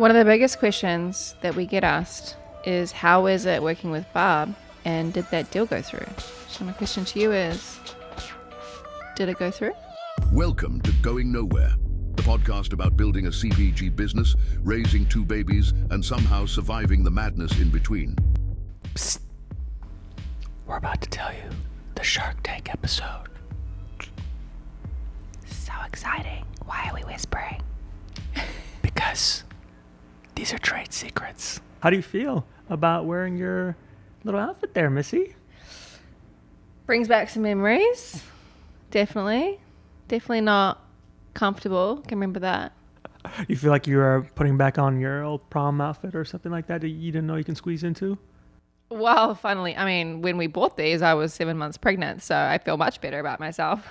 One of the biggest questions that we get asked is, how is it working with Barb, and did that deal go through? So my question to you is, did it go through? Welcome to Going Nowhere, the podcast about building a CPG business, raising 2 babies, and somehow surviving the madness in between. Psst. We're about to tell you the Shark Tank episode. So exciting. Why are we whispering? Because these are trade secrets. How do you feel about wearing your little outfit there, Missy? Brings back some memories. Definitely not comfortable. Can remember that. You feel like you are putting back on your old prom outfit or something like that you didn't know you can squeeze into? Well, finally, when we bought these, I was 7 months pregnant, so I feel much better about myself.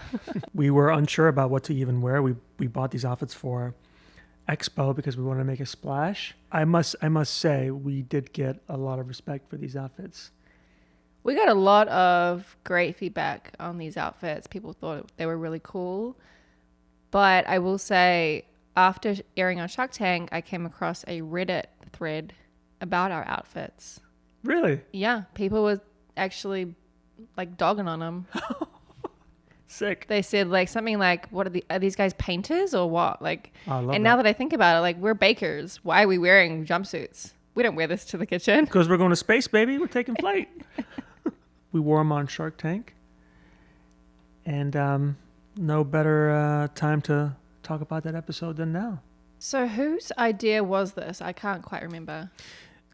We were unsure about what to even wear. We bought these outfits for Expo because we wanted to make a splash. I must say we did get a lot of respect for these outfits. We got a lot of great feedback on these outfits. People thought they were really cool. But I will say, after airing on Shark Tank, I came across a Reddit thread about our outfits. Really? Yeah, people were actually like dogging on them. Sick. They said something like, "What are these guys painters or what?" Now that I think about it, we're bakers. Why are we wearing jumpsuits? We don't wear this to the kitchen. Because we're going to space, baby. We're taking flight. We wore them on Shark Tank. And no better time to talk about that episode than now. So whose idea was this? I can't quite remember.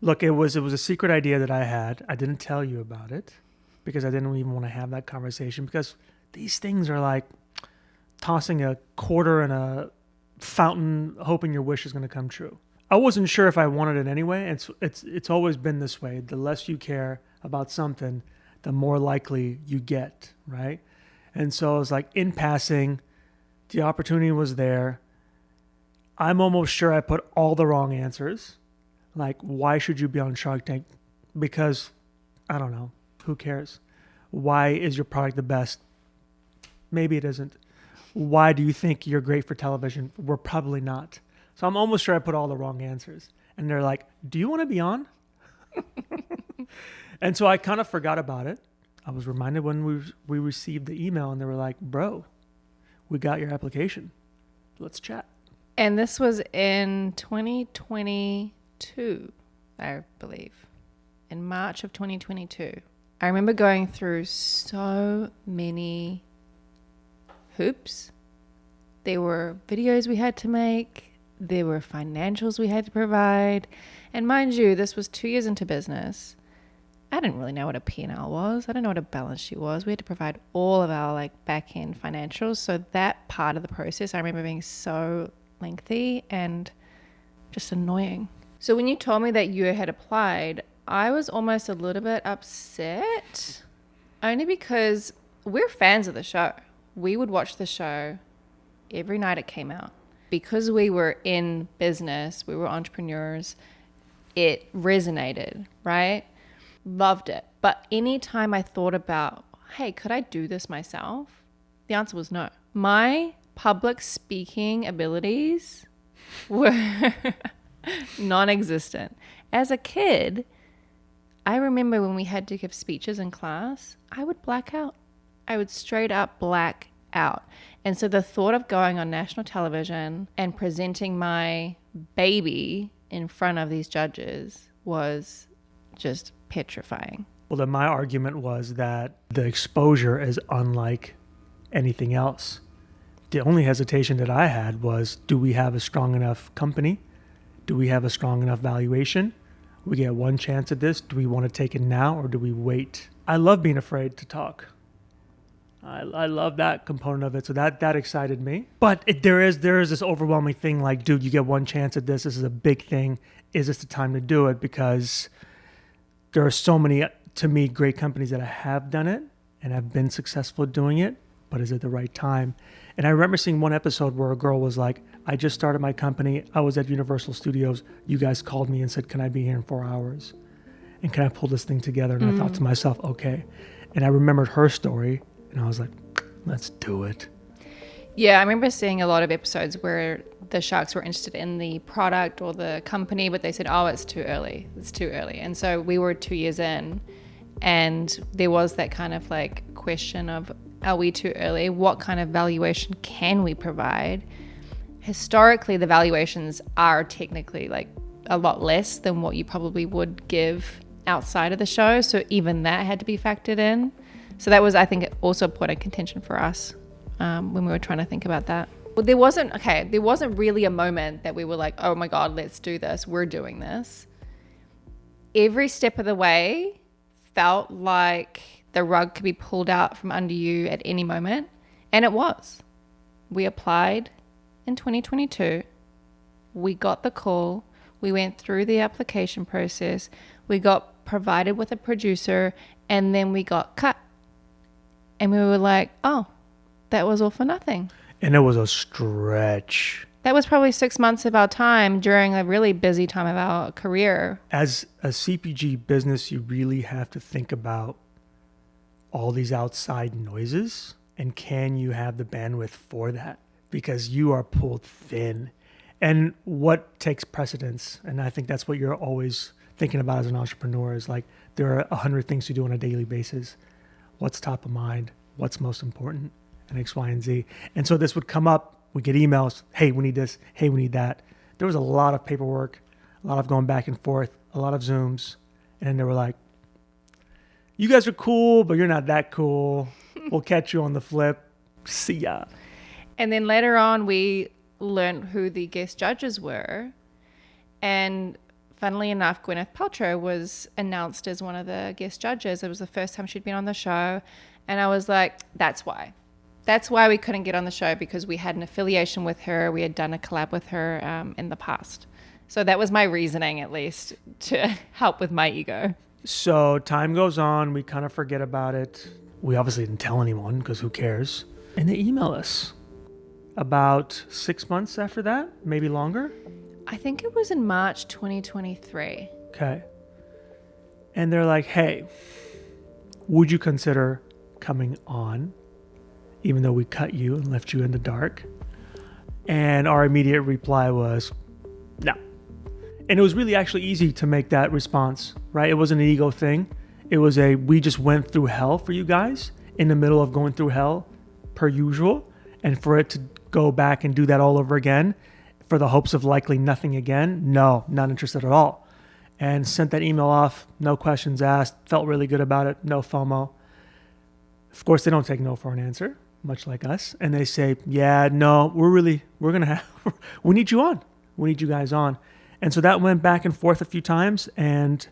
Look, it was a secret idea that I had. I didn't tell you about it because I didn't even want to have that conversation, because these things are like tossing a quarter in a fountain hoping your wish is going to come true. I wasn't sure if I wanted it anyway. It's always been this way. The less you care about something, the more likely you get, right? And so it was like, in passing, the opportunity was there. I'm almost sure I put all the wrong answers. Like, why should you be on Shark Tank? Because, I don't know, who cares? Why is your product the best? Maybe it isn't. Why do you think you're great for television? We're probably not. So I'm almost sure I put all the wrong answers. And they're like, do you want to be on? And so I kind of forgot about it. I was reminded when we received the email, and they were like, bro, we got your application. Let's chat. And this was in 2022, I believe. In March of 2022. I remember going through so many hoops. There were videos we had to make. There were financials we had to provide. And mind you, this was 2 years into business. I didn't really know what a P&L was. I didn't know what a balance sheet was. We had to provide all of our back-end financials. So that part of the process, I remember being so lengthy and just annoying. So when you told me that you had applied, I was almost a little bit upset, only because we're fans of the show. We would watch the show every night it came out. Because we were in business, we were entrepreneurs, it resonated, right? Loved it. But anytime I thought about, hey, could I do this myself? The answer was no. My public speaking abilities were non-existent. As a kid, I remember when we had to give speeches in class, I would black out. I would straight up black out. And so the thought of going on national television and presenting my baby in front of these judges was just petrifying. Well, then my argument was that the exposure is unlike anything else. The only hesitation that I had was, do we have a strong enough company? Do we have a strong enough valuation? We get one chance at this. Do we want to take it now, or do we wait? I love being afraid to talk. I love that component of it. So that excited me. But there is this overwhelming thing like, dude, you get one chance at this. This is a big thing. Is this the time to do it? Because there are so many, to me, great companies that have done it and have been successful doing it. But is it the right time? And I remember seeing one episode where a girl was like, I just started my company. I was at Universal Studios. You guys called me and said, can I be here in 4 hours? And can I pull this thing together? And I thought to myself, okay. And I remembered her story. And I was like, let's do it. Yeah, I remember seeing a lot of episodes where the sharks were interested in the product or the company, but they said, oh, it's too early. It's too early. And so we were 2 years in, and there was that kind of like question of, are we too early? What kind of valuation can we provide? Historically, the valuations are technically like a lot less than what you probably would give outside of the show. So even that had to be factored in. So that was, I think, also a point of contention for us when we were trying to think about that. Well, there wasn't really a moment that we were like, oh my God, let's do this. We're doing this. Every step of the way felt like the rug could be pulled out from under you at any moment. And it was. We applied in 2022. We got the call. We went through the application process. We got provided with a producer, and then we got cut. And we were like, oh, that was all for nothing. And it was a stretch. That was probably 6 months of our time during a really busy time of our career. As a CPG business, you really have to think about all these outside noises, and can you have the bandwidth for that? Because you are pulled thin. And what takes precedence? And I think that's what you're always thinking about as an entrepreneur is like, there are 100 things to do on a daily basis. What's top of mind? What's most important? And X, Y, and Z. And so this would come up. We get emails. Hey, we need this. Hey, we need that. There was a lot of paperwork, a lot of going back and forth, a lot of Zooms. And then they were like, you guys are cool, but you're not that cool. We'll catch you on the flip. See ya. And then later on, we learned who the guest judges were. And funnily enough, Gwyneth Paltrow was announced as one of the guest judges. It was the first time she'd been on the show. And I was like, that's why. That's why we couldn't get on the show, because we had an affiliation with her. We had done a collab with her in the past. So that was my reasoning, at least, to help with my ego. So time goes on. We kind of forget about it. We obviously didn't tell anyone because who cares? And they email us about 6 months after that, maybe longer. I think it was in March 2023. Okay. And they're like, hey, would you consider coming on, even though we cut you and left you in the dark? And our immediate reply was, no. And it was really actually easy to make that response, right? It wasn't an ego thing. It was we just went through hell for you guys in the middle of going through hell per usual. And for it to go back and do that all over again for the hopes of likely nothing again, no, not interested at all. And sent that email off, no questions asked, felt really good about it, no FOMO. Of course, they don't take no for an answer, much like us. And they say, yeah, no, we need you on. We need you guys on. And so that went back and forth a few times. And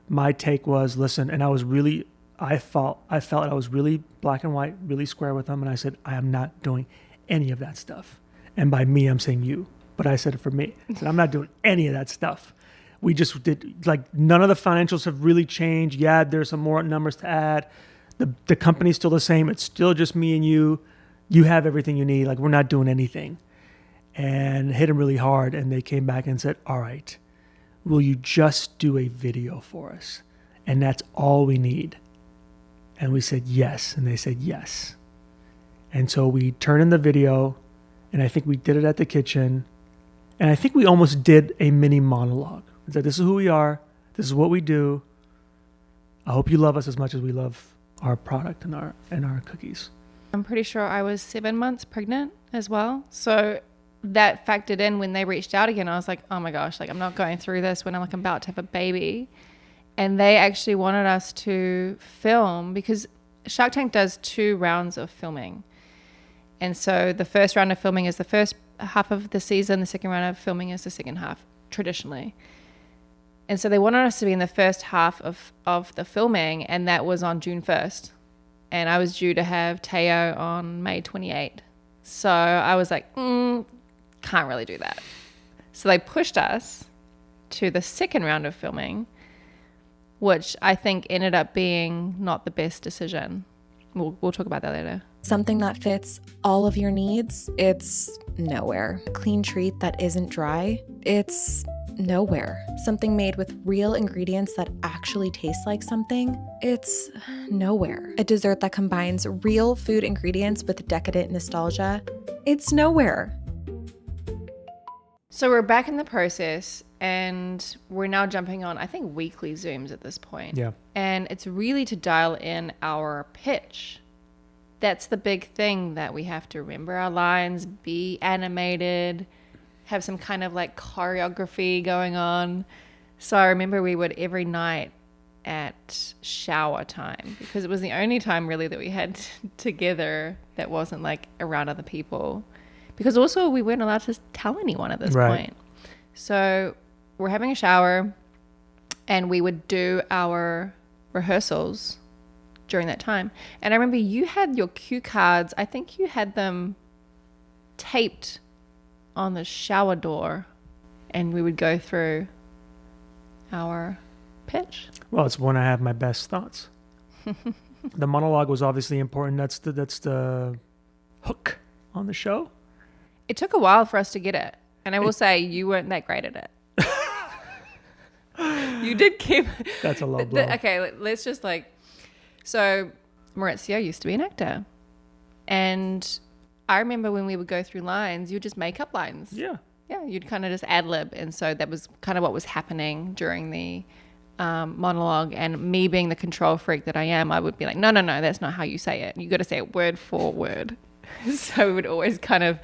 my take was, listen, and I felt I was really black and white, really square with them. And I said, I am not doing any of that stuff. And by me, I'm saying you, but I said it for me. I said, I'm not doing any of that stuff. We just did, like, none of the financials have really changed. Yeah, there's some more numbers to add. The company's still the same. It's still just me and you. You have everything you need. Like, we're not doing anything. And hit them really hard. And they came back and said, all right, will you just do a video for us? And that's all we need. And we said, yes. And they said, yes. And so we turned in the video, and I think we did it at the kitchen. And I think we almost did a mini monologue. We said, this is who we are. This is what we do. I hope you love us as much as we love our product and our cookies. I'm pretty sure I was 7 months pregnant as well. So that factored in when they reached out again. I was like, oh my gosh, like, I'm not going through this when I'm like about to have a baby. And they actually wanted us to film, because Shark Tank does 2 rounds of filming. And so the first round of filming is the first half of the season. The second round of filming is the second half, traditionally. And so they wanted us to be in the first half of the filming, and that was on June 1st. And I was due to have Teo on May 28th. So I was like, can't really do that. So they pushed us to the second round of filming, which I think ended up being not the best decision. We'll talk about that later. Something that fits all of your needs, it's nowhere. A clean treat that isn't dry, it's nowhere. Something made with real ingredients that actually taste like something, it's nowhere. A dessert that combines real food ingredients with decadent nostalgia, It's nowhere. So we're back in the process and we're now jumping on, I think, weekly Zooms at this point. Yeah. And it's really to dial in our pitch. That's the big thing that we have to remember our lines, be animated, have some kind of like choreography going on. So I remember we would every night at shower time, because it was the only time really that we had together that wasn't like around other people, because also we weren't allowed to tell anyone at this point. So we're having a shower and we would do our rehearsals during that time. And I remember you had your cue cards, I think you had them taped on the shower door, and we would go through our pitch. Well, it's when I have my best thoughts. The monologue was obviously important. That's the hook on the show. It took a while for us to get it. And I will say you weren't that great at it. You did keep... That's a low blow. Okay, let's just like... So Maurizio used to be an actor. And I remember when we would go through lines, you would just make up lines. Yeah. Yeah, you'd kind of just ad-lib. And so that was kind of what was happening during the monologue. And me being the control freak that I am, I would be like, no, that's not how you say it. You got to say it word for word. So we would always kind of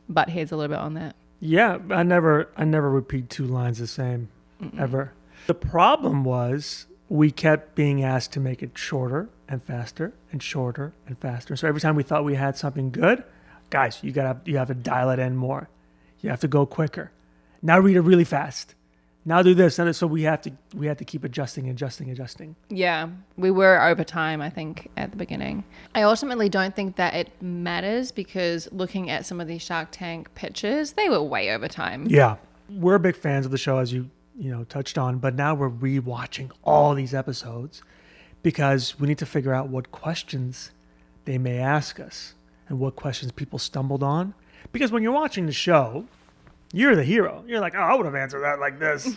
butt heads a little bit on that. Yeah, I never repeat two lines the same, ever. The problem was we kept being asked to make it shorter and faster and shorter and faster. So every time we thought we had something good, guys, you have to dial it in more. You have to go quicker. Now read it really fast. Now do this. And so we had to keep adjusting. Yeah, we were over time, I think, at the beginning. I ultimately don't think that it matters, because looking at some of these Shark Tank pitches, they were way over time. Yeah. We're big fans of the show, as you touched on, but now we're rewatching all these episodes because we need to figure out what questions they may ask us and what questions people stumbled on. Because when you're watching the show, you're the hero. You're like, oh, I would have answered that like this.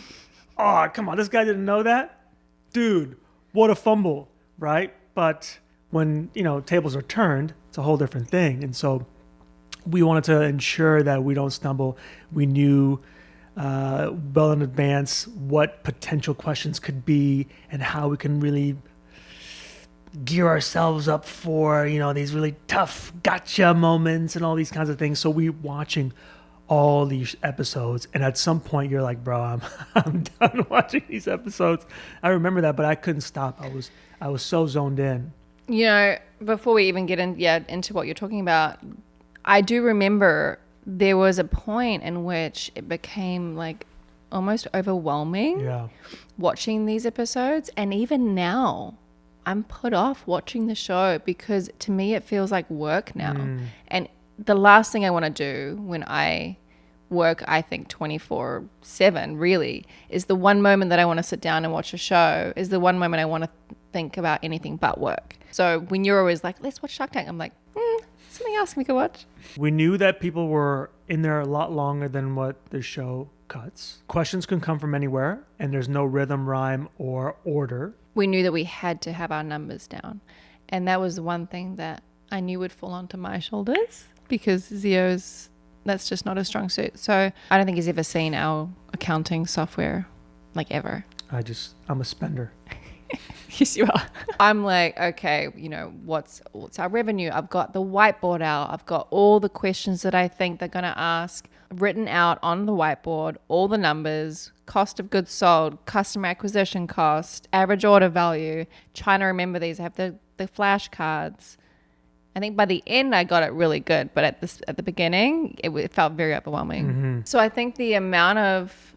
Oh, come on, this guy didn't know that? Dude, what a fumble, right? But when, tables are turned, it's a whole different thing. And so we wanted to ensure that we don't stumble. We knew well in advance what potential questions could be and how we can really gear ourselves up for, these really tough gotcha moments and all these kinds of things. So we're watching all these episodes, and at some point you're like, bro, I'm done watching these episodes. I remember that, but I couldn't stop. I was so zoned in. Before we even get into what you're talking about, I do remember there was a point in which it became like almost overwhelming watching these episodes. And even now I'm put off watching the show, because to me it feels like work now. And the last thing I want to do when I work, I think 24/7 really, is the one moment that I want to sit down and watch a show, is the one moment I want to think about anything but work. So when you're always like, let's watch Shark Tank, I'm like, something else we could watch. We knew that people were in there a lot longer than what the show cuts. Questions can come from anywhere, and there's no rhythm, rhyme, or order. We knew that we had to have our numbers down. And that was the one thing that I knew would fall onto my shoulders, because Zio's, that's just not a strong suit. So I don't think he's ever seen our accounting software, like ever. I'm a spender. Yes, you are. I'm like, okay, what's our revenue? I've got the whiteboard out. I've got all the questions that I think they're going to ask written out on the whiteboard, all the numbers, cost of goods sold, customer acquisition cost, average order value, trying to remember these. I have the flashcards. I think by the end I got it really good, but at the beginning it felt very overwhelming. So I think the amount of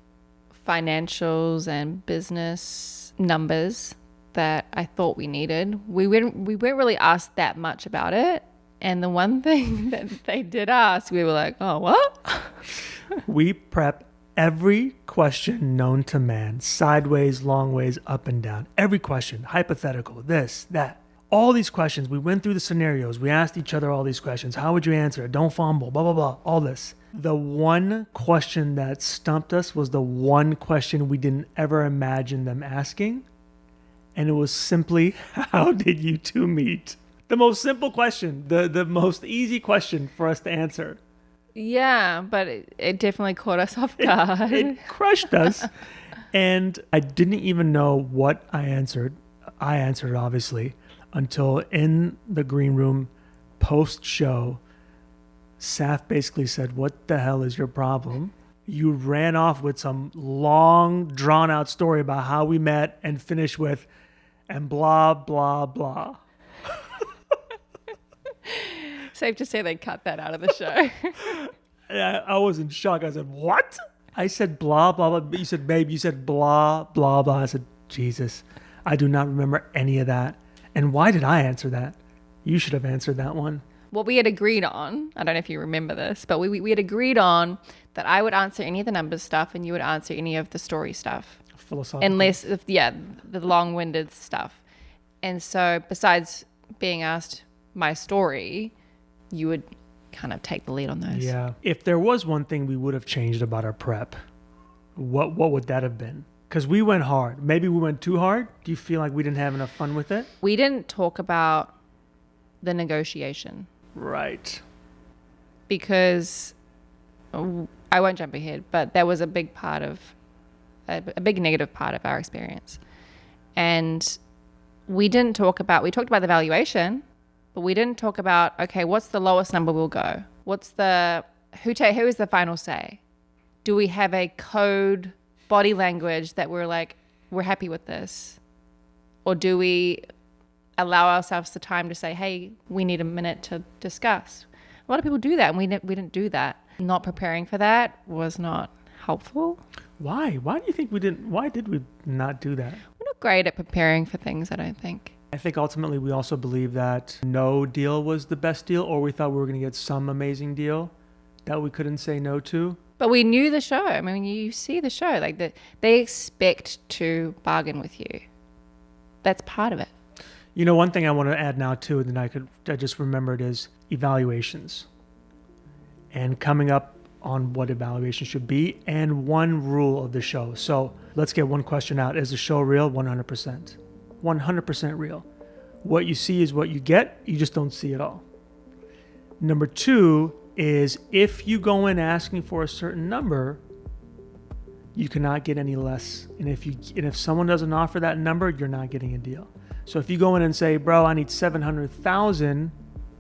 financials and business numbers that I thought we needed, we weren't really asked that much about it. And the one thing that they did ask, we were like, oh, what? We prep every question known to man, sideways, long ways, up and down. Every question, hypothetical, this, that. All these questions, we went through the scenarios. We asked each other all these questions. How would you answer it? Don't fumble, blah, blah, blah, all this. The one question that stumped us was the one question we didn't ever imagine them asking. And it was simply, how did you two meet? The most simple question, the most easy question for us to answer. Yeah, but it definitely caught us off guard. It crushed us. And I didn't even know what I answered. I answered, obviously, until in the green room post-show, Saf basically said, "What the hell is your problem?" You ran off with some long, drawn-out story about how we met and finished with, and blah, blah, blah. Safe to say they cut that out of the show. I was in shock. I said, "What?" I said blah, blah, blah. But you said, "Babe," you said blah, blah, blah. I said, Jesus, I do not remember any of that. And why did I answer that? You should have answered that one. What we had agreed on, I don't know if you remember this, but we had agreed on that I would answer any of the numbers stuff and you would answer any of the story stuff. Philosophical. Unless, the long-winded stuff. And so besides being asked my story, you would kind of take the lead on those. Yeah. If there was one thing we would have changed about our prep, what would that have been? Because we went hard. Maybe we went too hard. Do you feel like we didn't have enough fun with it? We didn't talk about the negotiation. Right. Because I won't jump ahead, but that was a big part of a big negative part of our experience. And we talked about the valuation, but we didn't talk about, okay, what's the lowest number we'll go? What's who is the final say? Do we have a code body language that we're like, we're happy with this? Or do we allow ourselves the time to say, hey, we need a minute to discuss? A lot of people do that, and we didn't do that. Not preparing for that was not helpful. Why? Why do you think we didn't? Why did we not do that? We're not great at preparing for things, I don't think. I think ultimately we also believe that no deal was the best deal, or we thought we were going to get some amazing deal that we couldn't say no to. But we knew the show. I mean, you see the show, like they expect to bargain with you. That's part of it. You know, one thing I want to add now too, and then I just remembered, is evaluations and coming up on what evaluation should be and one rule of the show. So let's get one question out. Is the show real? 100%. 100% real. What you see is what you get. You just don't see it all. Number two is if you go in asking for a certain number, you cannot get any less. And if someone doesn't offer that number, you're not getting a deal. So if you go in and say, bro, I need 700,000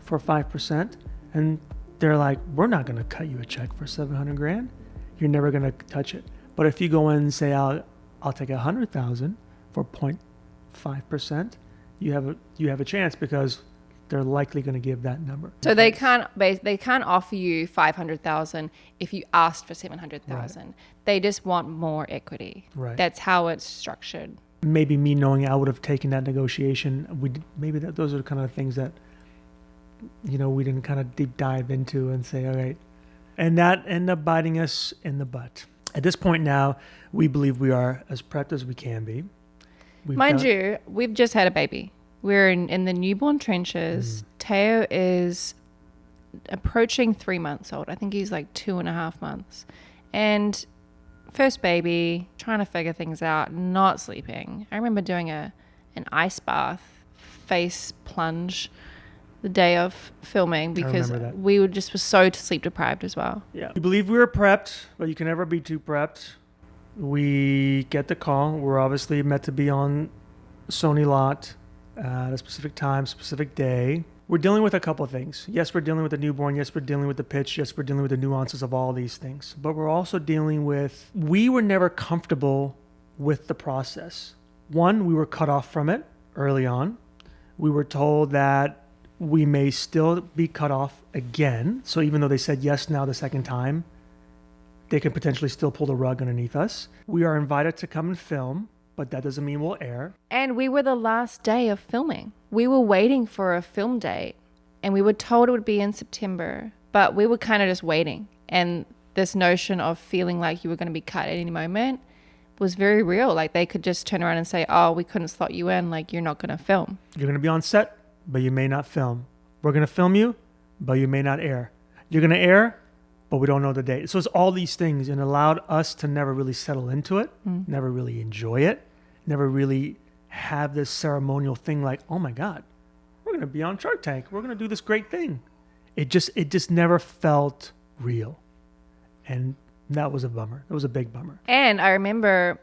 for 5%, and they're like, we're not going to cut you a check for 700 grand. You're never going to touch it. But if you go in and say, I'll take 100,000 for 0.5%, you have a chance because they're likely going to give that number. So they can't offer you 500,000 if you asked for 700,000. Right. They just want more equity. Right. That's how it's structured. Maybe me knowing I would have taken that negotiation. Those are kind of things that, you know, we didn't kind of deep dive into and say, all right. And that ended up biting us in the butt. At this point now, we believe we are as prepped as we can be. Mind you, we've just had a baby. We're in the newborn trenches. Teo is approaching 3 months old. I think he's like 2.5 months. And first baby, trying to figure things out, not sleeping. I remember doing an ice bath, face plunge the day of filming because we were so sleep deprived as well. Yeah. We believe we were prepped, but you can never be too prepped. We get the call. We're obviously meant to be on Sony lot at a specific time, specific day. We're dealing with a couple of things. Yes, we're dealing with the newborn. Yes, we're dealing with the pitch. Yes, we're dealing with the nuances of all these things. But we're also dealing with, we were never comfortable with the process. One, we were cut off from it early on. We were told that we may still be cut off again. So even though they said yes now the second time, they could potentially still pull the rug underneath us. We are invited to come and film, but that doesn't mean we'll air. And we were the last day of filming. We were waiting for a film date, and we were told it would be in September, but we were kind of just waiting. And this notion of feeling like you were going to be cut at any moment was very real. Like they could just turn around and say, oh, we couldn't slot you in, like you're not going to film. You're going to be on set, but you may not film. We're going to film you, but you may not air. You're going to air, but we don't know the date. So it's all these things, and allowed us to never really settle into it, never really enjoy it, never really have this ceremonial thing like, oh my God, we're going to be on Shark Tank. We're going to do this great thing. It just never felt real. And that was a bummer. It was a big bummer. And I remember,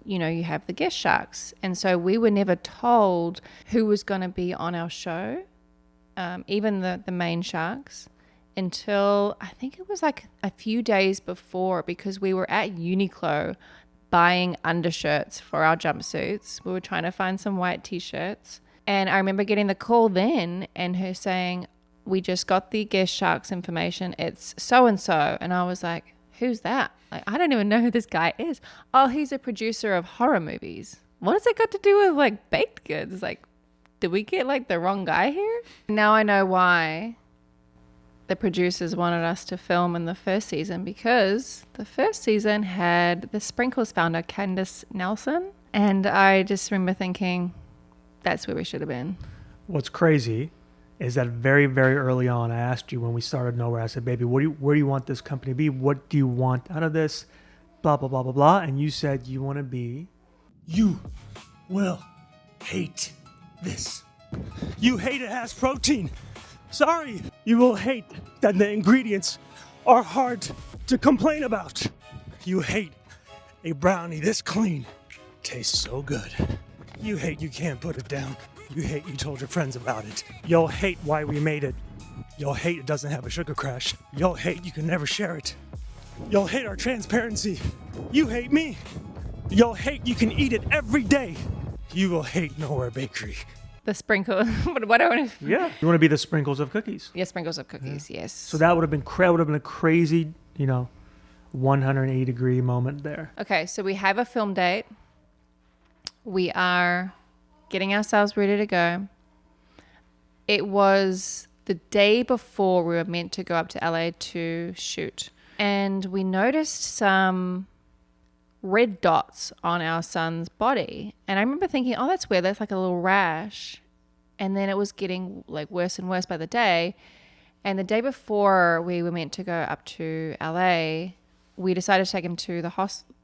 you know, you have the guest sharks. And so we were never told who was going to be on our show, even the main sharks, until I think it was like a few days before, because we were at Uniqlo buying undershirts for our jumpsuits. We were trying to find some white t-shirts. And I remember getting the call then and her saying, we just got the guest sharks information. It's so-and-so. And I was like, who's that? Like, I don't even know who this guy is. Oh, he's a producer of horror movies. What has it got to do with like baked goods? Like, did we get like the wrong guy here? Now I know why the producers wanted us to film in the first season, because the first season had the Sprinkles founder, Candace Nelson. And I just remember thinking, that's where we should have been. What's crazy is that very, very early on, I asked you when we started Nowhere, I said, baby, where do you want this company to be? What do you want out of this? Blah, blah, blah, blah, blah. And you said you want to be... You will hate this. You hate it has protein. Sorry. You will hate that the ingredients are hard to complain about. You hate a brownie this clean tastes so good. You hate you can't put it down. You hate you told your friends about it. You'll hate why we made it. You'll hate it doesn't have a sugar crash. You'll hate you can never share it. You'll hate our transparency. You hate me. You'll hate you can eat it every day. You will hate Nowhere Bakery. The sprinkle. What do I want to... Yeah. You want to be the Sprinkles of cookies. Yeah, sprinkles of cookies, yes. So that would have been a crazy, 180 degree moment there. Okay, so we have a film date. We are getting ourselves ready to go. It was the day before we were meant to go up to LA to shoot. And we noticed some red dots on our son's body. And I remember thinking, oh, that's weird. That's like a little rash. And then it was getting like worse and worse by the day. And the day before we were meant to go up to LA, we decided to take him to the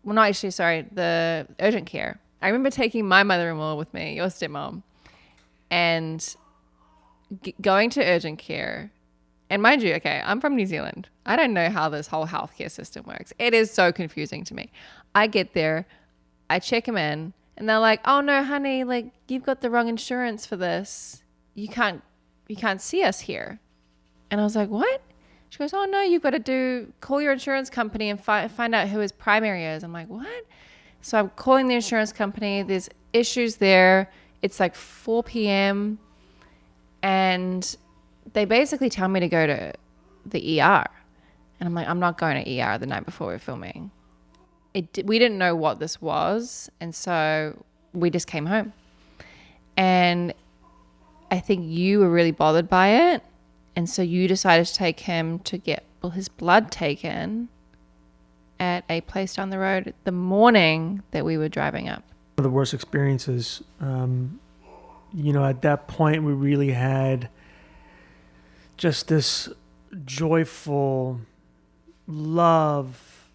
the urgent care. I remember taking my mother-in-law with me, your stepmom, and going to urgent care. And mind you, okay, I'm from New Zealand. I don't know how this whole healthcare system works. It is so confusing to me. I get there, I check him in, and they're like, oh no, honey, like you've got the wrong insurance for this. You can't see us here. And I was like, what? She goes, oh no, you've got to call your insurance company and find out who his primary is. I'm like, what? So I'm calling the insurance company. There's issues there. It's like 4 p.m. And they basically tell me to go to the ER. And I'm like, I'm not going to ER the night before we're filming. We didn't know what this was. And so we just came home. And I think you were really bothered by it. And so you decided to take him to get his blood taken at a place down the road the morning that we were driving up. One of the worst experiences, at that point we really had just this joyful love,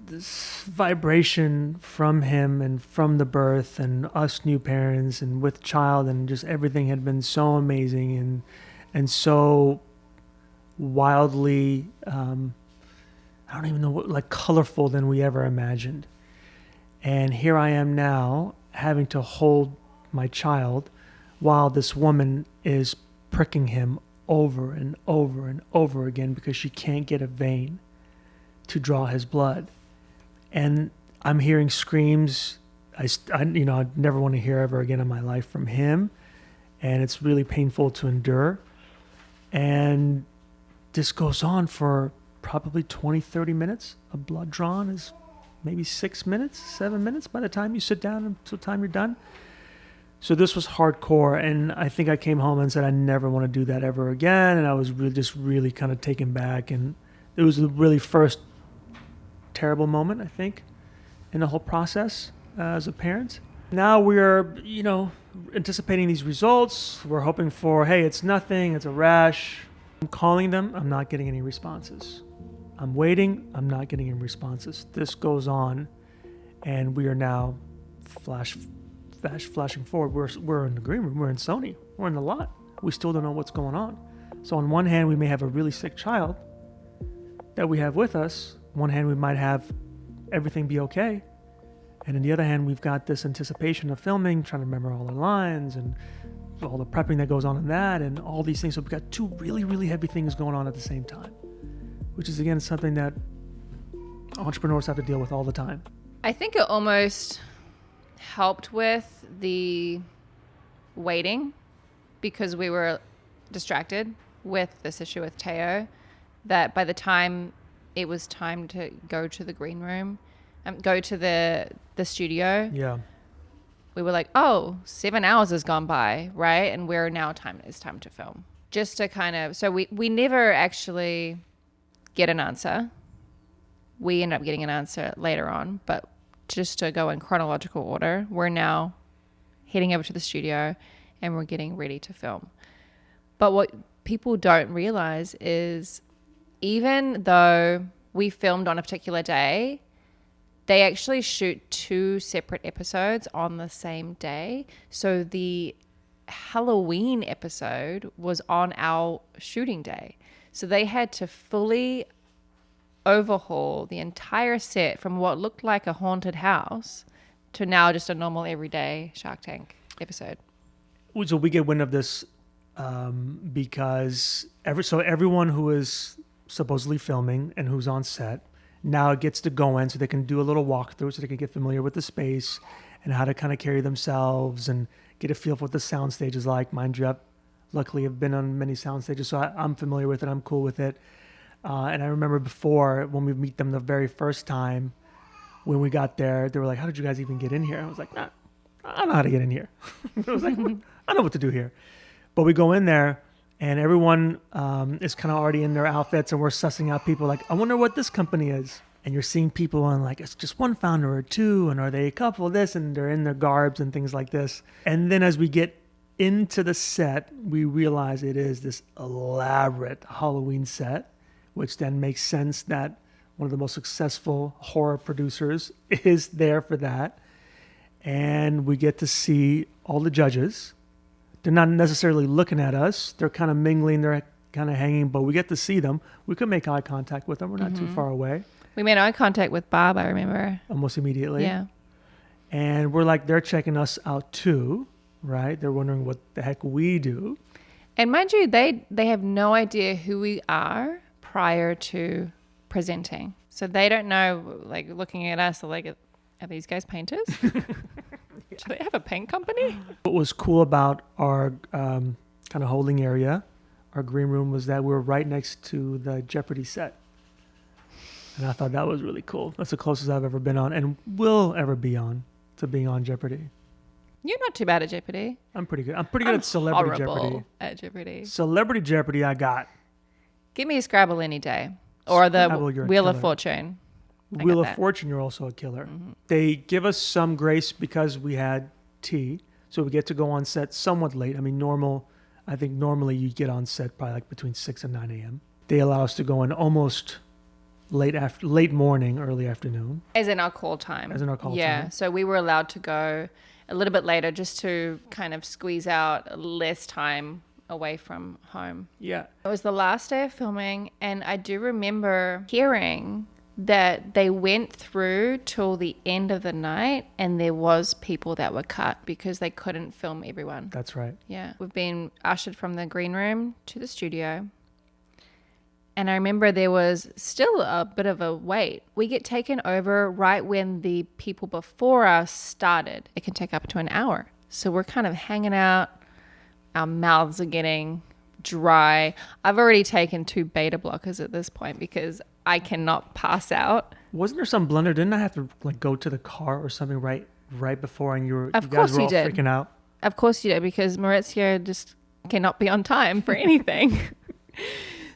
this vibration from him and from the birth and us new parents and with child, and just everything had been so amazing and so wildly I don't even know what, colorful than we ever imagined. And here I am now having to hold my child while this woman is pricking him over and over and over again because she can't get a vein to draw his blood. And I'm hearing screams I'd never want to hear ever again in my life from him. And it's really painful to endure. And this goes on for probably 20, 30 minutes. A blood drawn is maybe 6 minutes, 7 minutes by the time you sit down until the time you're done. So this was hardcore. And I think I came home and said, I never want to do that ever again. And I was really kind of taken back. And it was the really first terrible moment, I think, in the whole process as a parent. Now we're, anticipating these results. We're hoping for, hey, it's nothing, it's a rash. I'm calling them, I'm not getting any responses. I'm waiting, I'm not getting any responses. This goes on, and we are now flashing forward. We're in the green room, we're in Sony, we're in the lot. We still don't know what's going on. So on one hand, we may have a really sick child, that we have with us. One hand, we might have everything be okay. And on the other hand, we've got this anticipation of filming, trying to remember all the lines and all the prepping that goes on in that and all these things. So we've got two really, really heavy things going on at the same time, which is, again, something that entrepreneurs have to deal with all the time. I think it almost helped with the waiting because we were distracted with this issue with Teo, that by the time it was time to go to the green room, go to the studio, Yeah. we were like, oh, 7 hours has gone by, right? And it's time to film. Just to kind of, so we never actually get an answer. We end up getting an answer later on, but just to go in chronological order, we're now heading over to the studio and we're getting ready to film. But what people don't realize is even though we filmed on a particular day, they actually shoot 2 separate episodes on the same day. So the Halloween episode was on our shooting day. So they had to fully overhaul the entire set from what looked like a haunted house to now just a normal everyday Shark Tank episode. So we get wind of this because everyone who is supposedly filming and who's on set now gets to go in so they can do a little walkthrough so they can get familiar with the space and how to kind of carry themselves and get a feel for what the sound stage is like. Mind you, luckily I've been on many sound stages, so I'm familiar with it. I'm cool with it. And I remember before when we meet them the very first time, when we got there, they were like, how did you guys even get in here? I was like, nah, I don't know how to get in here. I was like, I know what to do here. But we go in there and everyone is kind of already in their outfits and we're sussing out people like, I wonder what this company is. And you're seeing people on like, it's just one founder or two, and are they a couple of this? And they're in their garbs and things like this. And then as we get into the set, we realize it is this elaborate Halloween set, which then makes sense that one of the most successful horror producers is there for that. And we get to see all the judges. They're not necessarily looking at us. They're kind of mingling, they're kind of hanging, but we get to see them. We can make eye contact with them. We're not too far away. We made eye contact with Bob, I remember. Almost immediately. Yeah. And we're like, they're checking us out too, right? They're wondering what the heck we do. And mind you, they have no idea who we are prior to presenting. So they don't know, like looking at us, they're like, are these guys painters? Do they have a paint company? What was cool about our kind of holding area, our green room, was that we were right next to the Jeopardy set. And I thought that was really cool. That's the closest I've ever been on and will ever be on to being on Jeopardy. You're not too bad at Jeopardy. I'm pretty good. I'm pretty good at Celebrity Jeopardy. At Jeopardy. Celebrity Jeopardy I got. Give me a Scrabble any day. Or the Scrabble, you're a Wheel of killer. Fortune. I Wheel got of that. Fortune, you're also a killer. They give us some grace because we had tea. So we get to go on set somewhat late. I mean, normally you get on set probably like between 6 and 9 a.m. They allow us to go in almost late morning, early afternoon. As in our call time. Yeah. time. So we were allowed to go a little bit later just to kind of squeeze out less time away from home. Yeah. It was the last day of filming, and I do remember hearing that they went through till the end of the night and there was people that were cut because they couldn't film everyone. That's right. Yeah. We've been ushered from the green room to the studio. And I remember there was still a bit of a wait. We get taken over right when the people before us started. It can take up to an hour. So we're kind of hanging out. Our mouths are getting dry. I've already taken 2 beta blockers at this point because I cannot pass out. Wasn't there some blunder? Didn't I have to like go to the car or something right before, and you Of guys course were you all did. freaking out? Of course you did, because Maurizio just cannot be on time for anything.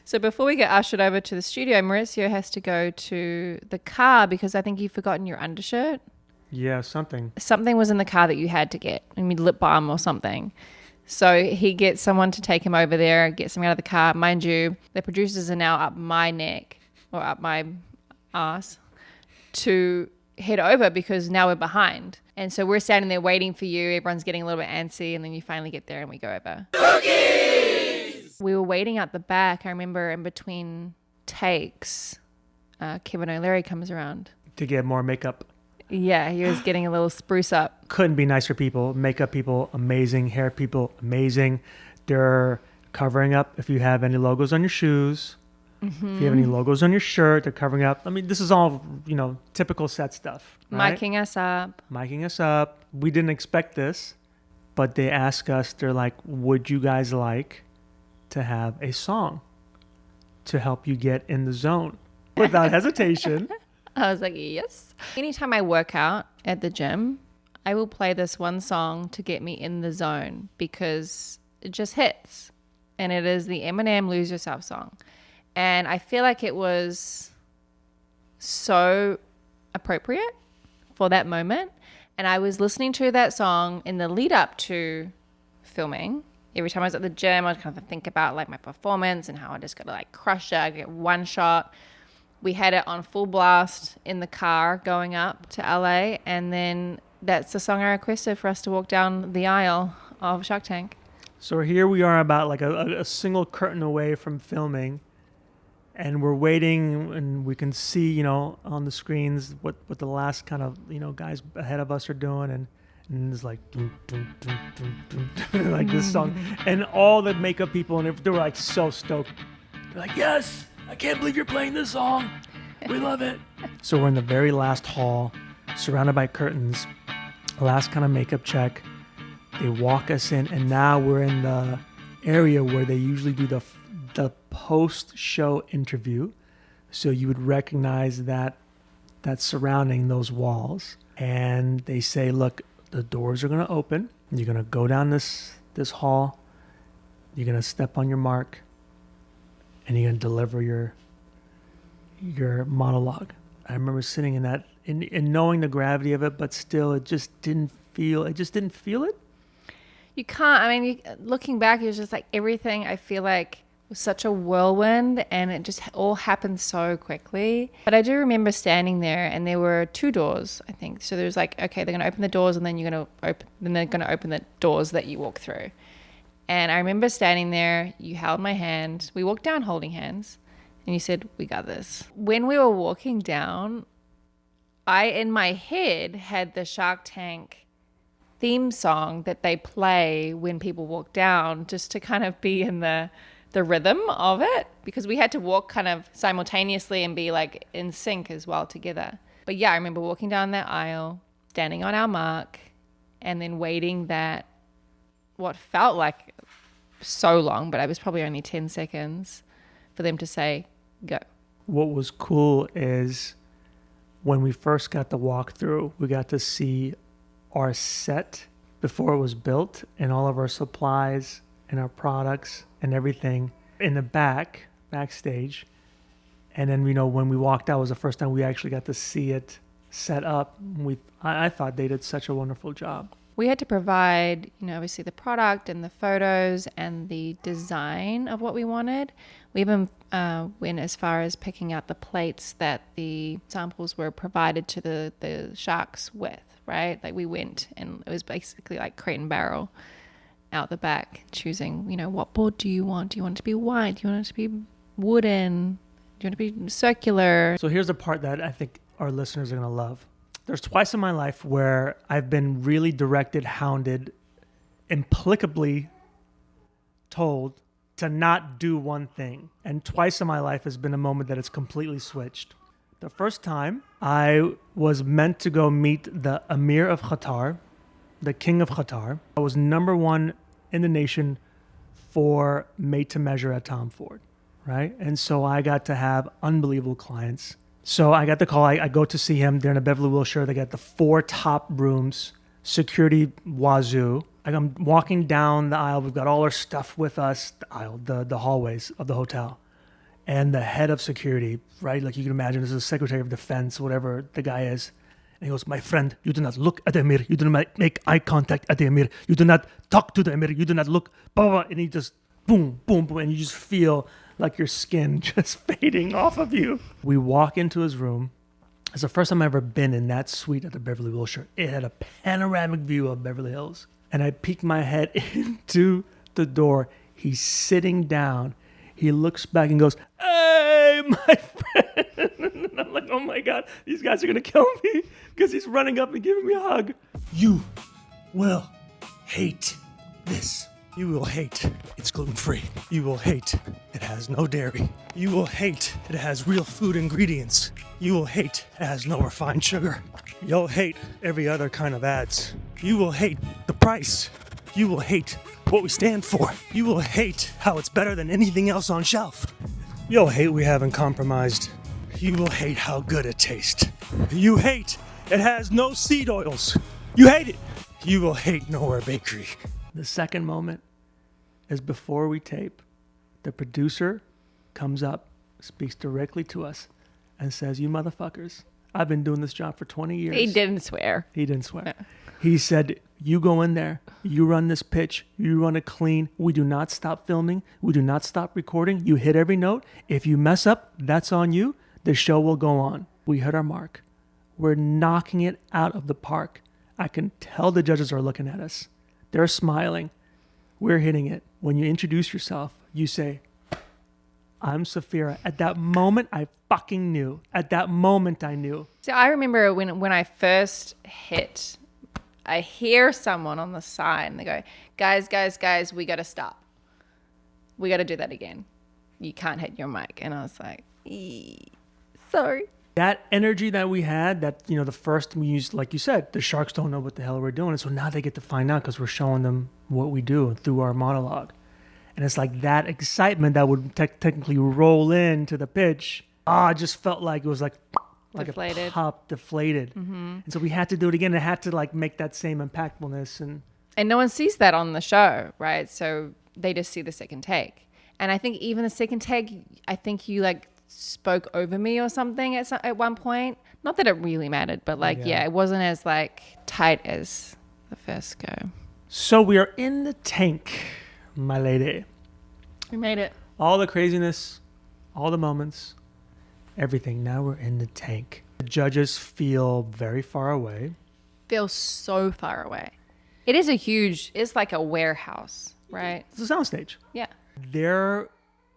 So before we get ushered over to the studio, Maurizio has to go to the car because I think you've forgotten your undershirt. Yeah, something. Something was in the car that you had to get. I mean, lip balm or something. So he gets someone to take him over there, gets him out of the car. Mind you, the producers are now up my neck or up my ass to head over because now we're behind. And so we're standing there waiting for you. Everyone's getting a little bit antsy, and then you finally get there and we go over. Cookies! We were waiting at the back. I remember in between takes, Kevin O'Leary comes around. To get more makeup. Yeah, he was getting a little spruce up. Couldn't be nicer people. Makeup people, amazing. Hair people, amazing. They're covering up if you have any logos on your shoes. If you have any logos on your shirt, they're covering up. I mean, this is all, typical set stuff. Right? Miking us up. Miking us up. We didn't expect this, but they asked us, they're like, would you guys like to have a song to help you get in the zone? Without hesitation. I was like, yes. Anytime I work out at the gym, I will play this one song to get me in the zone because it just hits. And it is the Eminem Lose Yourself song. And I feel like it was so appropriate for that moment. And I was listening to that song in the lead up to filming. Every time I was at the gym, I'd kind of think about like my performance and how I just got to like crush it. I get one shot. We had it on full blast in the car going up to LA. And then that's the song I requested for us to walk down the aisle of Shark Tank. So here we are about like a single curtain away from filming. And we're waiting, and we can see, on the screens what the last kind of, guys ahead of us are doing. And it's like, dun, dun, dun, dun, dun, like this song. And all the makeup people, and they were like so stoked. They're like, yes, I can't believe you're playing this song. We love it. So we're in the very last hall, surrounded by curtains. Last kind of makeup check. They walk us in, and now we're in the area where they usually do the post-show interview. So you would recognize that surrounding those walls. And they say, look, the doors are going to open. You're going to go down this hall. You're going to step on your mark. And you're going to deliver your monologue. I remember sitting in that and knowing the gravity of it, but still it just didn't feel it. You can't, looking back, it was just like everything I feel like was such a whirlwind and it just all happened so quickly. But I do remember standing there and there were 2 doors, I think. So there's like, okay, they're going to open the doors and then they're going to open the doors that you walk through. And I remember standing there, you held my hand, we walked down holding hands and you said, we got this. When we were walking down, I, in my head, had the Shark Tank theme song that they play when people walk down just to kind of be in the rhythm of it, because we had to walk kind of simultaneously and be like in sync as well together. But yeah, I remember walking down that aisle, standing on our mark, and then waiting that what felt like so long, but I was probably only 10 seconds for them to say, go. What was cool is when we first got the walkthrough, we got to see our set before it was built and all of our supplies and our products and everything in the backstage. And then, when we walked out was the first time we actually got to see it set up. I thought they did such a wonderful job. We had to provide, obviously the product and the photos and the design of what we wanted. We even went as far as picking out the plates that the samples were provided to the sharks with, right? Like we went and it was basically like Crate and Barrel out the back, choosing, what board do you want? Do you want it to be white? Do you want it to be wooden? Do you want it to be circular? So here's the part that I think our listeners are going to love. There's twice in my life where I've been really directed, hounded, implicably told to not do one thing. And twice in my life has been a moment that it's completely switched. The first time, I was meant to go meet the Emir of Qatar, the King of Qatar. I was number 1 in the nation for made to measure at Tom Ford, right? And so I got to have unbelievable clients. So I got the call. I go to see him. They're in a Beverly Wilshire. They got the 4 top rooms, security wazoo. I'm walking down the aisle. We've got all our stuff with us, the hallways of the hotel. And the head of security, right? Like you can imagine, this is the Secretary of Defense, whatever the guy is. And he goes, my friend, you do not look at the Emir. You do not make eye contact at the Emir. You do not talk to the Emir. You do not look, blah, blah, blah. And he just boom, boom, boom. And you just feel like your skin just fading off of you. We walk into his room. It's the first time I've ever been in that suite at the Beverly Wilshire. It had a panoramic view of Beverly Hills. And I peek my head into the door. He's sitting down. He looks back and goes, hey, my friend. And I'm like, oh my God, these guys are going to kill me because he's running up and giving me a hug. You will hate this. You will hate it's gluten-free. You will hate it has no dairy. You will hate it has real food ingredients. You will hate it has no refined sugar. You'll hate every other kind of ads. You will hate the price. You will hate what we stand for. You will hate how it's better than anything else on shelf. You'll hate we haven't compromised. You will hate how good it tastes. You hate it has no seed oils. You hate it. You will hate Nowhere Bakery. The second moment is before we tape. The producer comes up, speaks directly to us, and says, you motherfuckers, I've been doing this job for 20 years. He didn't swear. He didn't swear. He said, you go in there, you run this pitch, you run it clean. We do not stop filming. We do not stop recording. You hit every note. If you mess up, that's on you. The show will go on. We hit our mark. We're knocking it out of the park. I can tell the judges are looking at us. They're smiling. We're hitting it. When you introduce yourself, you say, I'm Safira. At that moment, I fucking knew. At that moment, I knew. So I remember when I first hit, I hear someone on the side and they go, guys, we got to stop. We got to do that again. You can't hit your mic. And I was like, sorry. That energy that we had, that, you know, the first we used, like you said, the sharks don't know what the hell we're doing. And so now they get to find out because we're showing them what we do through our monologue. And it's like that excitement that would technically roll into the pitch. I just felt like it was like Deflated. a pop, deflated. Mm-hmm. And so we had to do it again. It had to like make that same impactfulness. And no one sees that on the show, right? So they just see the second take. And I think even the second take, I think you like spoke over me or something at one point. Not that it really mattered, but like, yeah, it wasn't as like tight as the first go. So we are in the tank, my lady. We made it. All the craziness, all the moments, everything. Now we're in the tank. The judges feel very far away. Feel so far away. It is it's like a warehouse, right? It's a soundstage. Yeah. Their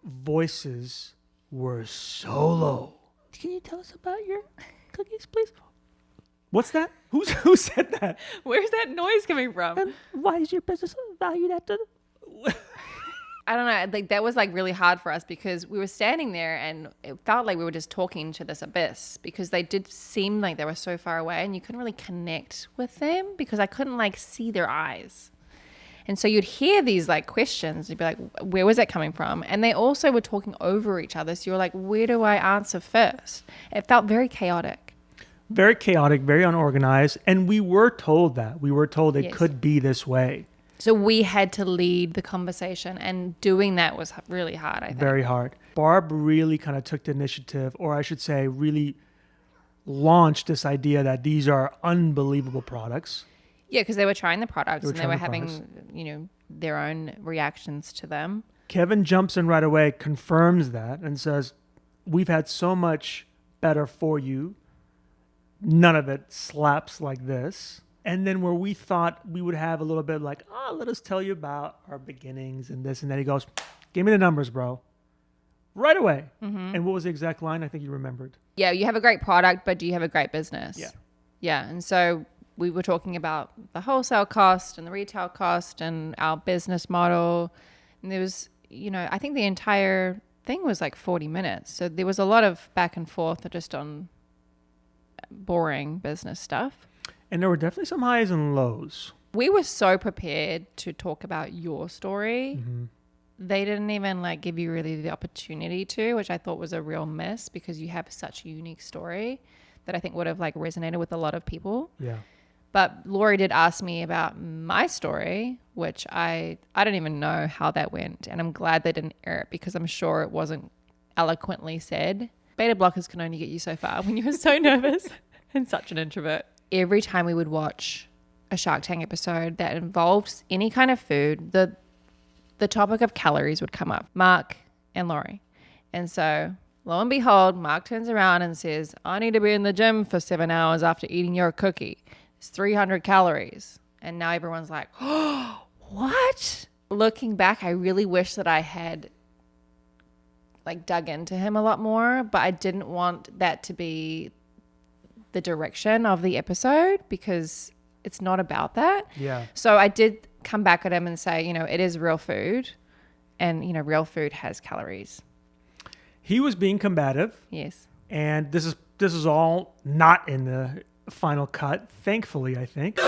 voices were so low. Can you tell us about your cookies, please? What's that? Who said that? Where's that noise coming from? And why is your business valued at the... I don't know. Like that was like really hard for us because we were standing there and it felt like we were just talking to this abyss because they did seem like they were so far away and you couldn't really connect with them because I couldn't like see their eyes. And so you'd hear these like questions. You'd be like, where was that coming from? And they also were talking over each other. So you're like, where do I answer first? It felt very chaotic. Very chaotic, very unorganized. And we were told that. We were told it Yes. could be this way. So we had to lead the conversation, and doing that was really hard, I think. Very hard. Barb really kind of took the initiative, or I should say really launched this idea that these are unbelievable products. Yeah, because they were trying the products and they were trying the having, their own reactions to them. Kevin jumps in right away, confirms that, and says, we've had so much better for you. None of it slaps like this. And then where we thought we would have a little bit like, let us tell you about our beginnings and this and that. He goes, give me the numbers, bro. Right away. Mm-hmm. And what was the exact line? I think you remembered. Yeah, you have a great product, but do you have a great business? Yeah. Yeah, and so we were talking about the wholesale cost and the retail cost and our business model. And there was, I think the entire thing was like 40 minutes. So there was a lot of back and forth just on boring business stuff. And there were definitely some highs and lows. We were so prepared to talk about your story. Mm-hmm. They didn't even like give you really the opportunity to, which I thought was a real miss because you have such a unique story that I think would have like resonated with a lot of people. Yeah. But Lori did ask me about my story, which I don't even know how that went. And I'm glad they didn't air it because I'm sure it wasn't eloquently said. Beta blockers can only get you so far when you're so nervous and such an introvert. Every time we would watch a Shark Tank episode that involved any kind of food, the topic of calories would come up, Mark and Lori. And so lo and behold, Mark turns around and says, I need to be in the gym for 7 hours after eating your cookie. It's 300 calories. And now everyone's like, oh, what? Looking back, I really wish that I had like dug into him a lot more, but I didn't want that to be the direction of the episode because it's not about that. Yeah. So I did come back at him and say, you know, it is real food and, you know, real food has calories. He was being combative, Yes. and this is all not in the final cut, thankfully, I think.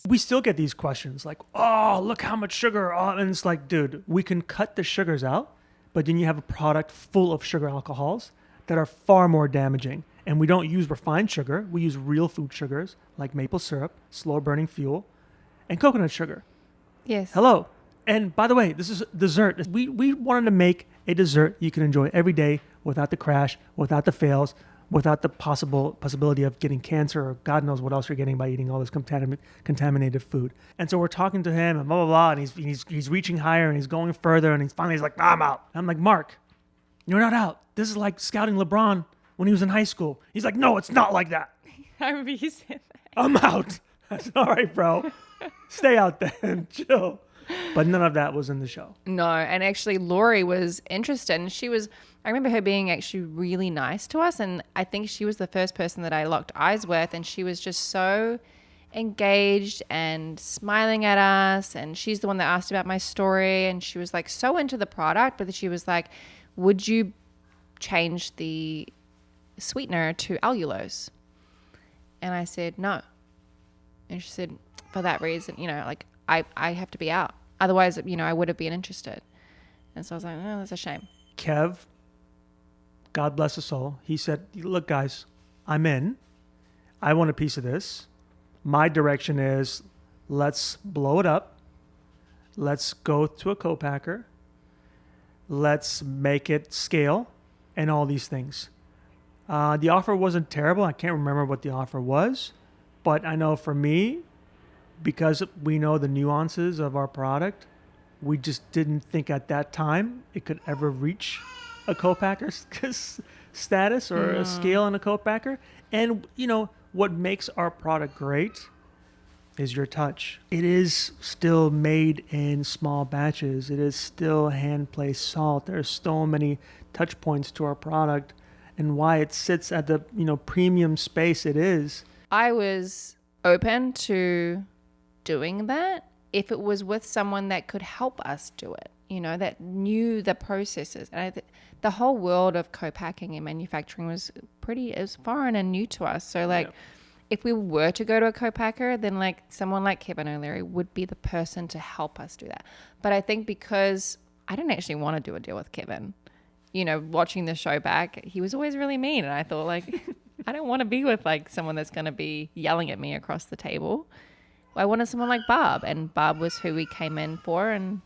We still get these questions like, oh, look how much sugar. Oh, and it's like, dude, we can cut the sugars out, but then you have a product full of sugar alcohols that are far more damaging. And we don't use refined sugar. We use real food sugars like maple syrup, slow burning fuel, and coconut sugar. Yes. Hello. And by the way, this is dessert. We wanted to make a dessert you can enjoy every day without the crash, without the fails, without the possibility of getting cancer or God knows what else you're getting by eating all this contaminated food. And so we're talking to him and blah, blah, blah. And he's reaching higher and he's going further. And he's like, I'm out. I'm like, Mark, you're not out. This is like scouting LeBron when he was in high school. He's like, no, it's not like that. I remember you said that. I'm out. I said, all right, bro. Stay out then. Chill. But none of that was in the show. No, and actually Lori was interested and I remember her being actually really nice to us, and I think she was the first person that I locked eyes with, and she was just so engaged and smiling at us, and she's the one that asked about my story, and she was like so into the product, but she was like, would you change the sweetener to allulose? And I said no. And she said, for that reason, you know, like I have to be out. Otherwise, you know, I would have been interested. And so I was like, oh, that's a shame. Kev, God bless his soul, he said, look, guys, I'm in. I want a piece of this. My direction is let's blow it up. Let's go to a co-packer. Let's make it scale and all these things. The offer wasn't terrible. I can't remember what the offer was. But I know for me, because we know the nuances of our product, we just didn't think at that time it could ever reach a co-packer status or a scale in a co-packer. And, you know, what makes our product great is your touch. It is still made in small batches. It is still hand-placed salt. There's so many touch points to our product and why it sits at the, you know, premium space it is. I was open to doing that if it was with someone that could help us do it, you know, that knew the processes. And the whole world of co-packing and manufacturing was foreign and new to us. So like, if we were to go to a co-packer, then like someone like Kevin O'Leary would be the person to help us do that. But I think because I didn't actually want to do a deal with Kevin, you know, watching the show back, he was always really mean. And I thought like, I don't want to be with like someone that's going to be yelling at me across the table. I wanted someone like Barb, and Barb was who we came in for and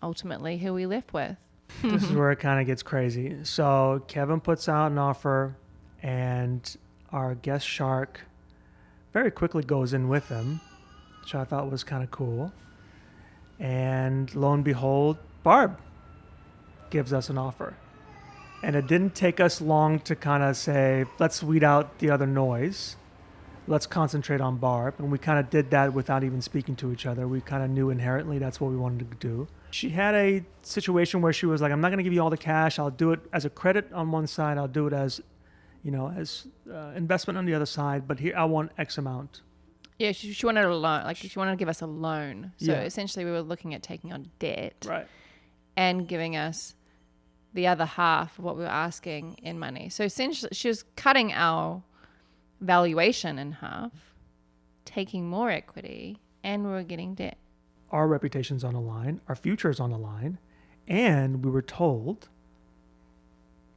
ultimately who we left with. This is where it kind of gets crazy. So Kevin puts out an offer, and our guest shark very quickly goes in with him, which I thought was kind of cool. And lo and behold, Barb gives us an offer. And it didn't take us long to kind of say, let's weed out the other noise. Let's concentrate on Barb. And we kind of did that without even speaking to each other. We kind of knew inherently that's what we wanted to do. She had a situation where she was like, I'm not going to give you all the cash. I'll do it as a credit on one side. I'll do it as, you know, as investment on the other side. But here, I want X amount. Yeah, she wanted a loan. Like she wanted to give us a loan. So Yeah. essentially we were looking at taking on debt. Right. And giving us the other half of what we were asking in money. So essentially she was cutting our valuation in half, taking more equity, and we were getting debt. Our reputation's on the line, our future is on the line, and we were told,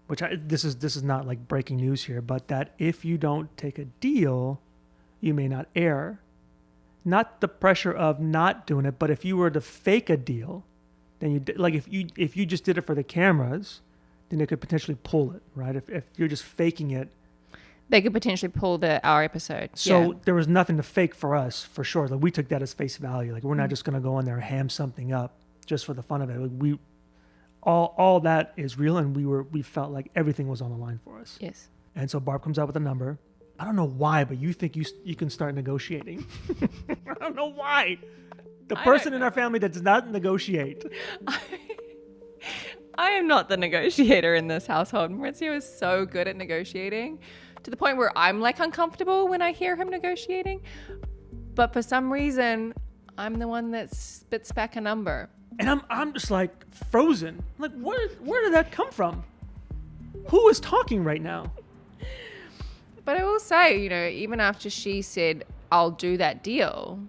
this is not like breaking news here, but that if you don't take a deal, you may not air. Not the pressure of not doing it, but if you were to fake a deal, then you like if you just did it for the cameras, then they could potentially pull it, right? If you're just faking it. They could potentially pull our episode. So yeah. there was nothing to fake for us, for sure. Like we took that as face value. Like we're not just going to go in there and ham something up just for the fun of it. Like we, all that is real, and we felt like everything was on the line for us. Yes. And so Barb comes out with a number. I don't know why, but you think you can start negotiating. I don't know why. The person in our family that does not negotiate. I am not the negotiator in this household. Maurizio is so good at negotiating to the point where I'm like uncomfortable when I hear him negotiating. But for some reason, I'm the one that spits back a number. And I'm just like frozen. Like, where did that come from? Who is talking right now? But I will say, you know, even after she said, I'll do that deal,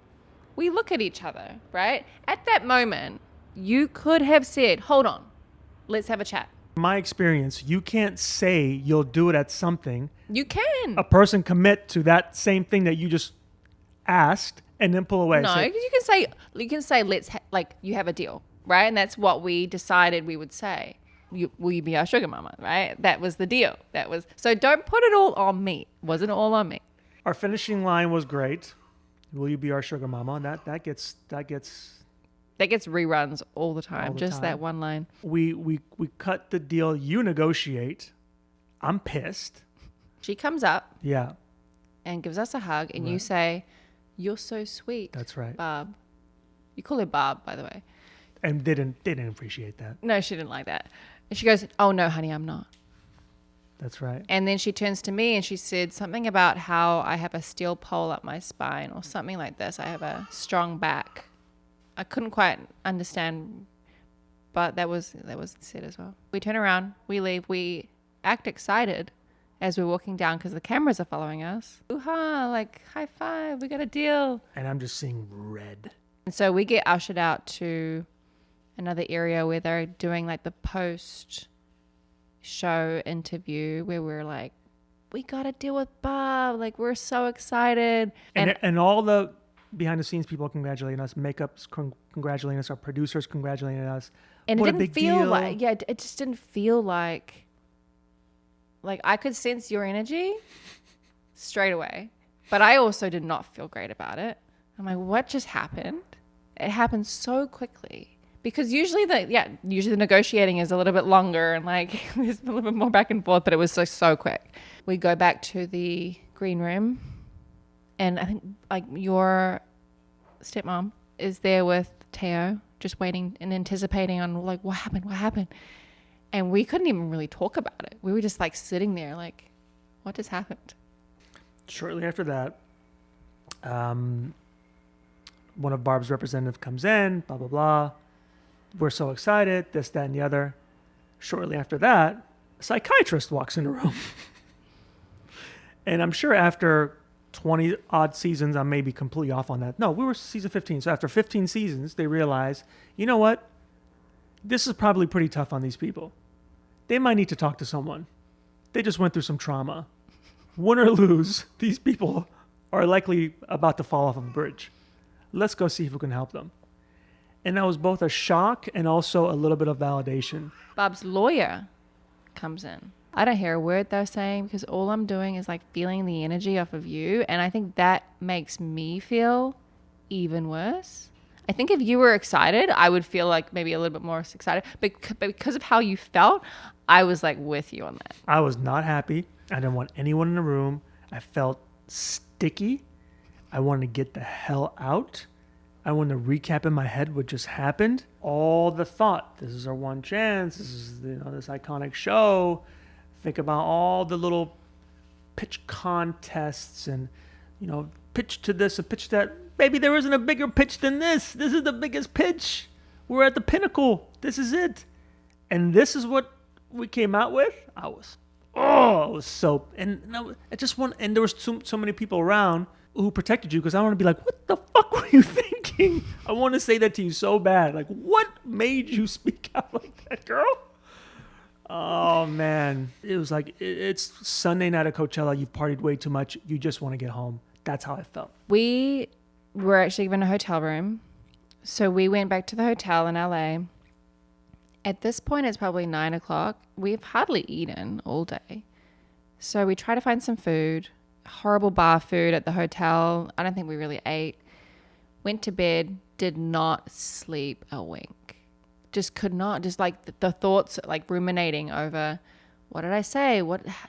we look at each other, right? At that moment, you could have said, hold on, let's have a chat. In my experience, you can't say you'll do it at something. You can. A person commit to that same thing that you just asked and then pull away. No, Say, because you can say, like, you have a deal, right? And that's what we decided we would say. Will you be our sugar mama, right? That was the deal. So don't put it all on me. It wasn't all on me. our finishing line was great. Will you be our sugar mama? That gets reruns all the time. All the Just time. that one line. we cut the deal. You negotiate. I'm pissed. She comes up Yeah, and gives us a hug, and you Right. say, "You're so sweet." that's right. Barb. You call her Barb, by the way. And they didn't appreciate that. No, she didn't like that. And she goes, "Oh no, honey, I'm not." That's right. And then she turns to me and she said something about how I have a steel pole up my spine or something like this. I have a strong back. I couldn't quite understand, but that was said as well. We turn around, we leave, we act excited as we're walking down because the cameras are following us. Ooh-ha, like high five, we got a deal. And I'm just seeing red. And so we get ushered out to another area where they're doing like the post show interview where we're like, we got to deal with Bob. Like, we're so excited. And all the behind the scenes people congratulating us, makeups congratulating us, our producers congratulating us. And What it a didn't big feel deal. like, it just didn't feel like I could sense your energy straight away. But I also did not feel great about it. I'm like, what just happened? It happened so quickly. Because usually the negotiating is a little bit longer and like there's a little bit more back and forth, but it was so quick. We go back to the green room, and I think like your stepmom is there with Teo, just waiting and anticipating on like what happened, and we couldn't even really talk about it. We were just like sitting there like, what just happened? Shortly after that, one of Barb's representative comes in, blah, blah, blah. We're so excited, this, that, and the other. Shortly after that, a psychiatrist walks in the room. And I'm sure after 20 odd seasons, I may be completely off on that. No, we were season 15. So after 15 seasons, they realize, you know what? This is probably pretty tough on these people. They might need to talk to someone. They just went through some trauma. Win or lose, these people are likely about to fall off of a bridge. Let's go see if we can help them. And that was both a shock and also a little bit of validation. Bob's lawyer comes in. I don't hear a word they're saying because all I'm doing is like feeling the energy off of you. And I think that makes me feel even worse. I think if you were excited, I would feel like maybe a little bit more excited. But because of how you felt, I was like with you on that. I was not happy. I didn't want anyone in the room. I felt sticky. I wanted to get the hell out. I wanted to recap in my head what just happened. All the thought, this is our one chance. This is this iconic show. Think about all the little pitch contests and pitch to this and pitch that. Baby, there isn't a bigger pitch than this. This is the biggest pitch. We're at the pinnacle. This is it. And this is what we came out with. I was so, and I just want, and there was so many people around who protected you because I want to be like, what the fuck were you thinking? I want to say that to you so bad. Like, what made you speak out like that, girl? Oh man, it was like it's Sunday night at Coachella. You've partied way too much. You just want to get home. That's how I felt. We were actually given a hotel room. So we went back to the hotel in LA. At this point, it's probably 9 o'clock. We've hardly eaten all day. So we try to find some food. Horrible bar food at the hotel. I don't think we really ate. Went to bed. Did not sleep a wink. Just could not. Just like the thoughts, like ruminating over, what did I say?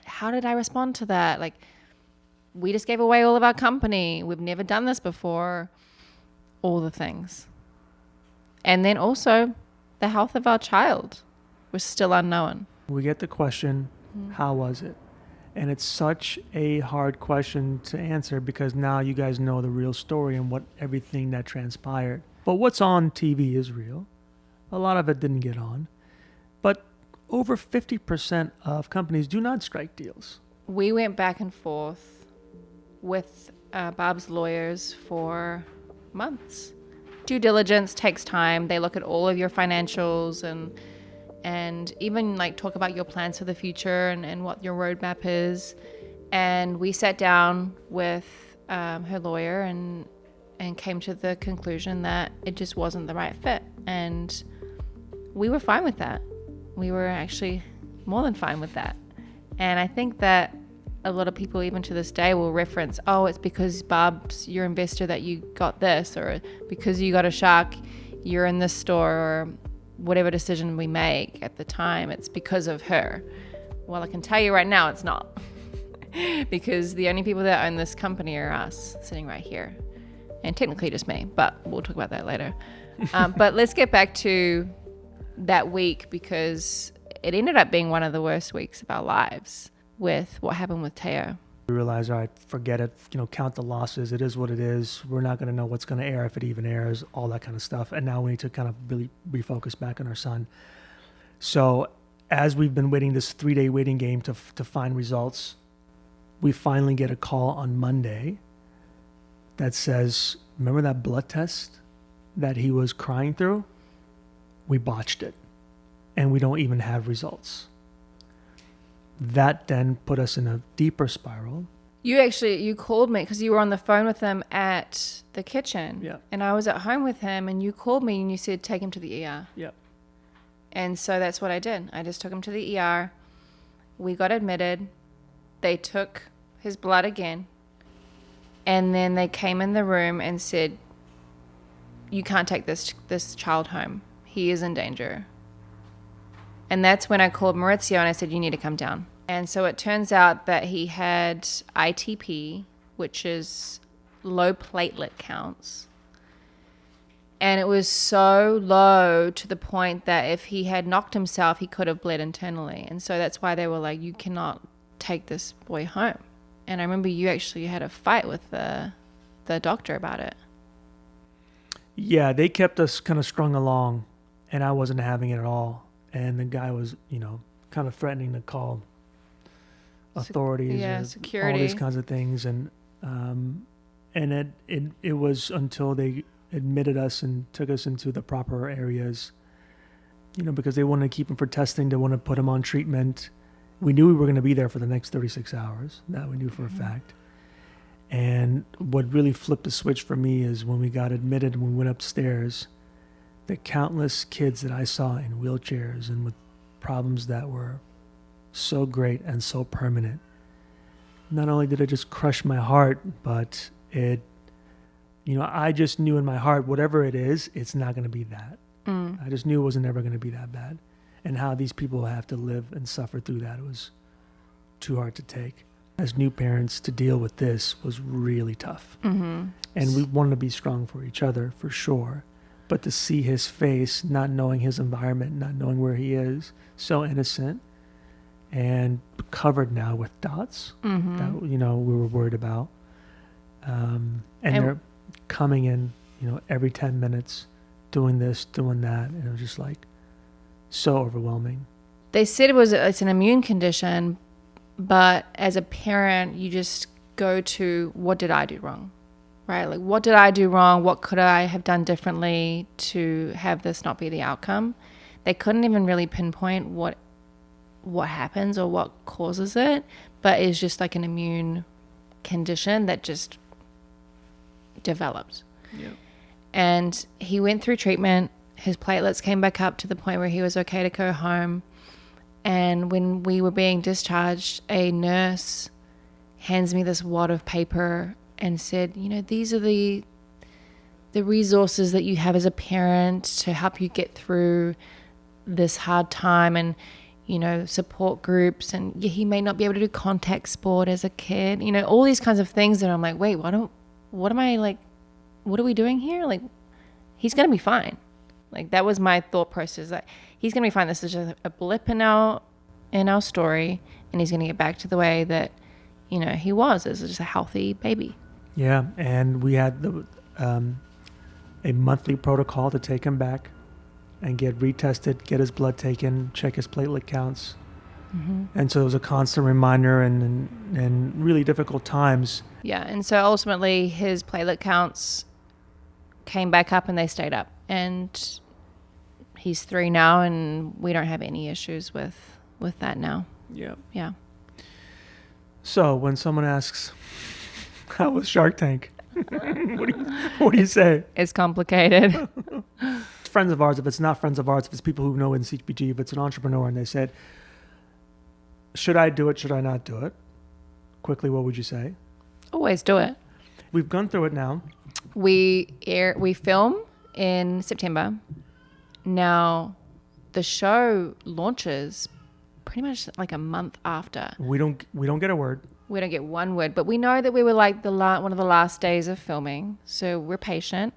How did I respond to that? Like, we just gave away all of our company. We've never done this before. All the things. And then also the health of our child. was still unknown. We get the question, how was it? And it's such a hard question to answer because now you guys know the real story and what everything that transpired. But what's on TV is real. A lot of it didn't get on. But over 50% of companies do not strike deals. We went back and forth with Bob's lawyers for months. Due diligence takes time. They look at all of your financials and even like talk about your plans for the future and what your roadmap is. And we sat down with her lawyer and came to the conclusion that it just wasn't the right fit. And we were fine with that. We were actually more than fine with that. And I think that a lot of people, even to this day, will reference, oh, it's because Bob's your investor that you got this, or because you got a shark, you're in this store, or whatever decision we make at the time, it's because of her. Well, I can tell you right now, it's not. Because the only people that own this company are us, sitting right here. And technically just me, but we'll talk about that later. But let's get back to that week, because it ended up being one of the worst weeks of our lives with what happened with Teo. We realized, all right, forget it, count the losses. It is what it is. We're not going to know what's going to air, if it even airs, all that kind of stuff. And now we need to kind of really refocus back on our son. So as we've been waiting this 3-day waiting game to find results, we finally get a call on Monday that says, remember that blood test that he was crying through? We botched it, and we don't even have results. That then put us in a deeper spiral. You called me because you were on the phone with him at the kitchen. Yeah. And I was at home with him, and you called me and you said, take him to the ER. Yeah. And so that's what I did. I just took him to the ER. We got admitted. They took his blood again. And then they came in the room and said, you can't take this child home. He is in danger. And that's when I called Maurizio and I said, you need to come down. And so it turns out that he had ITP, which is low platelet counts. And it was so low to the point that if he had knocked himself, he could have bled internally. And so that's why they were like, you cannot take this boy home. And I remember you actually had a fight with the doctor about it. Yeah, they kept us kind of strung along, and I wasn't having it at all. And the guy was, kind of threatening to call authorities, security, all these kinds of things. And it was until they admitted us and took us into the proper areas, because they wanted to keep him for testing. They wanted to put him on treatment. We knew we were going to be there for the next 36 hours. That we knew for a fact. And what really flipped the switch for me is when we got admitted and we went upstairs, the countless kids that I saw in wheelchairs and with problems that were so great and so permanent. Not only did it just crush my heart, but it, I just knew in my heart, whatever it is, it's not going to be that. I just knew it wasn't ever going to be that bad. And how these people have to live and suffer through that was too hard to take. As new parents, to deal with this was really tough. Mm-hmm. And we wanted to be strong for each other, for sure. But to see his face, not knowing his environment, not knowing where he is, so innocent and covered now with dots that, we were worried about. And they're coming in, every 10 minutes, doing this, doing that. And it was just like so overwhelming. They said it's an immune condition, but as a parent, you just go to, what did I do wrong? Right? Like, what did I do wrong? What could I have done differently to have this not be the outcome? They couldn't even really pinpoint what happens or what causes it, but it's just like an immune condition that just develops. Yeah. And he went through treatment. His platelets came back up to the point where he was okay to go home. And when we were being discharged, a nurse hands me this wad of paper and said, these are the resources that you have as a parent to help you get through this hard time, and, support groups. And he may not be able to do contact sport as a kid, all these kinds of things. And I'm like, wait, what are we doing here? Like, he's going to be fine. Like that was my thought process. Like he's going to be fine. This is just a blip in our story, and he's going to get back to the way that, you know, he was as just a healthy baby. Yeah, and we had a monthly protocol to take him back and get retested, get his blood taken, check his platelet counts. And so it was a constant reminder and really difficult times. Yeah, and so ultimately his platelet counts came back up and they stayed up. And he's 3 now, and we don't have any issues with that now. Yeah. Yeah. So when someone asks, how was Shark Tank? what do you say? It's complicated. It's friends of ours. If it's not friends of ours, if it's people who know in CPG, if it's an entrepreneur and they said, should I do it? Should I not do it? Quickly, what would you say? Always do it. We've gone through it now. We film in September. Now the show launches pretty much like a month after. We don't get a word. We don't get one word, but we know that we were like one of the last days of filming, so we're patient.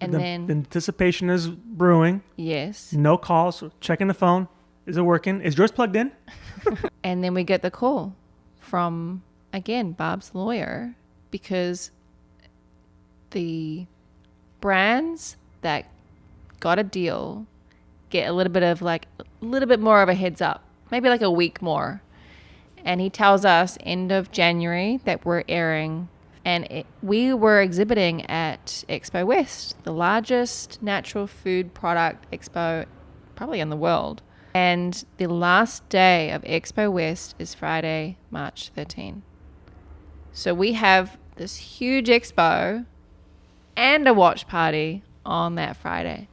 And The then anticipation is brewing. yes, No calls. Checking the phone. Is it working? Is yours plugged in? and then we get the call from again Barb's lawyer, because the brands that got a deal get a little bit more of a heads up, maybe like a week more. And he tells us end of January that we're airing, and we were exhibiting at Expo West, the largest natural food product expo probably in the world. And the last day of Expo West is Friday, March 13. So we have this huge expo and a watch party on that Friday.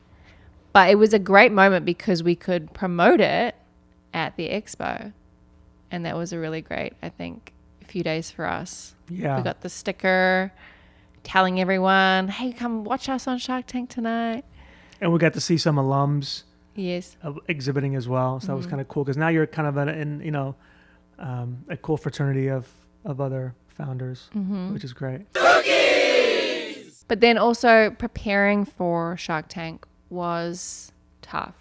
But it was a great moment because we could promote it at the expo. And that was a really great, I think, few days for us. Yeah. We got the sticker telling everyone, hey, come watch us on Shark Tank tonight. And we got to see some alums Yes. exhibiting as well. So that was kind of cool because now you're kind of in a cool fraternity of other founders, which is great. But then also preparing for Shark Tank was tough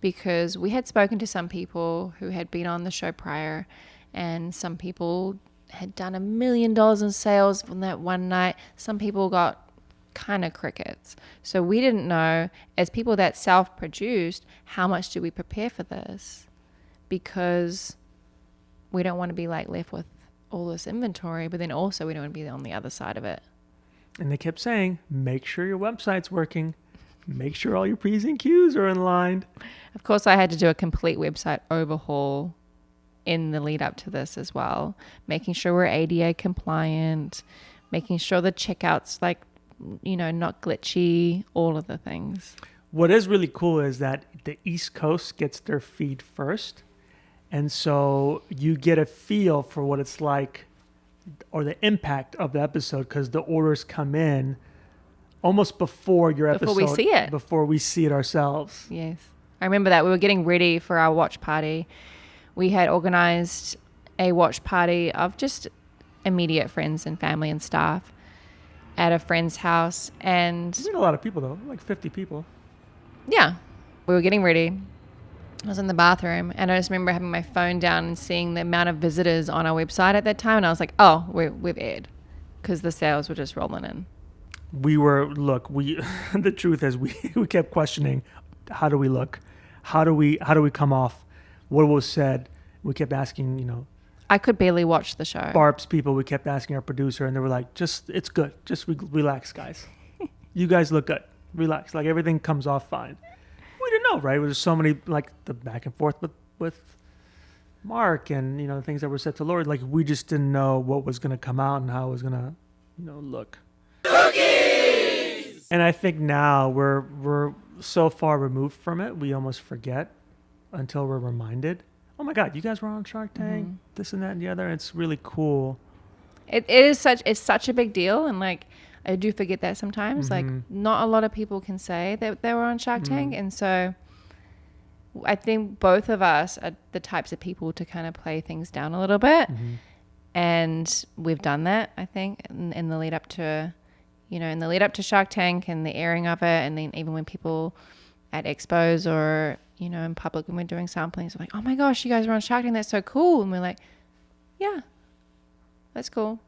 because we had spoken to some people who had been on the show prior, and some people had done $1 million in sales from that one night. Some people got kind of crickets. So we didn't know, as people that self-produced, how much do we prepare for this, because we don't want to be like left with all this inventory, but then also we don't want to be on the other side of it. And they kept saying, make sure your website's working. Make sure all your P's and Q's are in line. Of course, I had to do a complete website overhaul in the lead up to this as well, making sure we're ADA compliant, making sure the checkout's like, not glitchy, all of the things. What is really cool is that the East Coast gets their feed first. And so you get a feel for what it's like or the impact of the episode because the orders come in almost before your episode. Before we see it. Before we see it ourselves. Yes. I remember that. We were getting ready for our watch party. We had organized a watch party of just immediate friends and family and staff at a friend's house. And There's a lot of people though, like 50 people. yeah, we were getting ready. I was in the bathroom, and I just remember having my phone down and seeing the amount of visitors on our website at that time. And I was like, oh, we've aired, because the sales were just rolling in. The truth is we kept questioning, how do we look? How do we come off? What was said? We kept asking, I could barely watch the show. Barb's people, we kept asking our producer, and they were like, it's good. Just relax, guys. You guys look good. Relax. Like everything comes off fine. We didn't know, right? There's so many, like the back and forth with Mark and, the things that were said to Lori. Like we just didn't know what was going to come out and how it was going to, look. Cookies! And I think now we're so far removed from it, we almost forget until we're reminded. Oh my God, you guys were on Shark Tank, this and that and the other. It's really cool. It's such a big deal, and like I do forget that sometimes. Like not a lot of people can say that they were on Shark Tank, and so I think both of us are the types of people to kind of play things down a little bit, and we've done that. I think in the lead up to, in the lead up to Shark Tank and the airing of it, and then even when people at expos or, you know, in public when we're doing samplings. We're like, oh my gosh, you guys are on Shark Tank. That's so cool. And we're like, yeah, that's cool.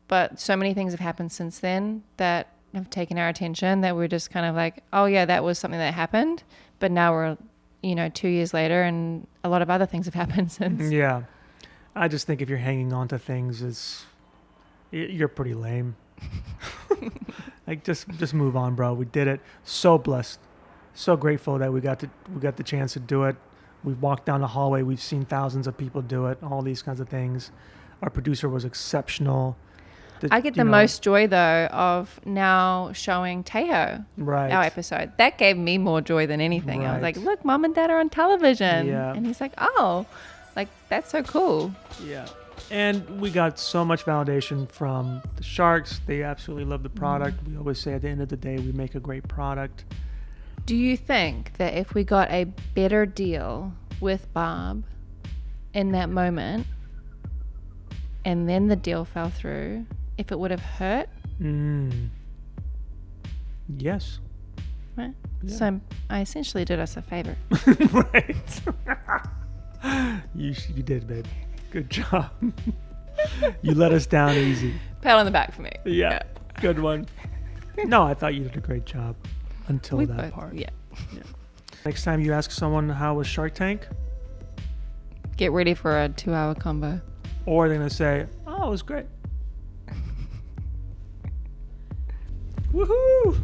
But so many things have happened since then that have taken our attention that we're just kind of like, oh yeah, that was something that happened. But now we're, you know, 2 years later and a lot of other things have happened since. Yeah. I just think if you're hanging on to things, you're pretty lame. Like just move on, bro. We did it. So blessed. So grateful that we got the chance to do it. We've walked down the hallway. We've seen thousands of people do it. All these kinds of things. Our producer was exceptional. I get the most joy though of now showing Tejo right. our episode. That gave me more joy than anything. I was Right. like, look, mom and dad are on television. Yeah. And he's like, oh, like that's so cool. Yeah. And we got so much validation from the Sharks. They absolutely love the product. We always say at the end of the day, we make a great product. Do you think that if we got a better deal with Barb in that moment and then the deal fell through, if it would have hurt? Yes. Right? Yeah. So I essentially did us a favor. Right. You did, babe. Good job. You let us down easy. Pat on the back for me. Yeah. Good one. No, I thought you did a great job until We that both- part. Yeah. Next time you ask someone how was Shark Tank, Get ready for a 2-hour combo. or they're going to say, oh, it was great. Woohoo!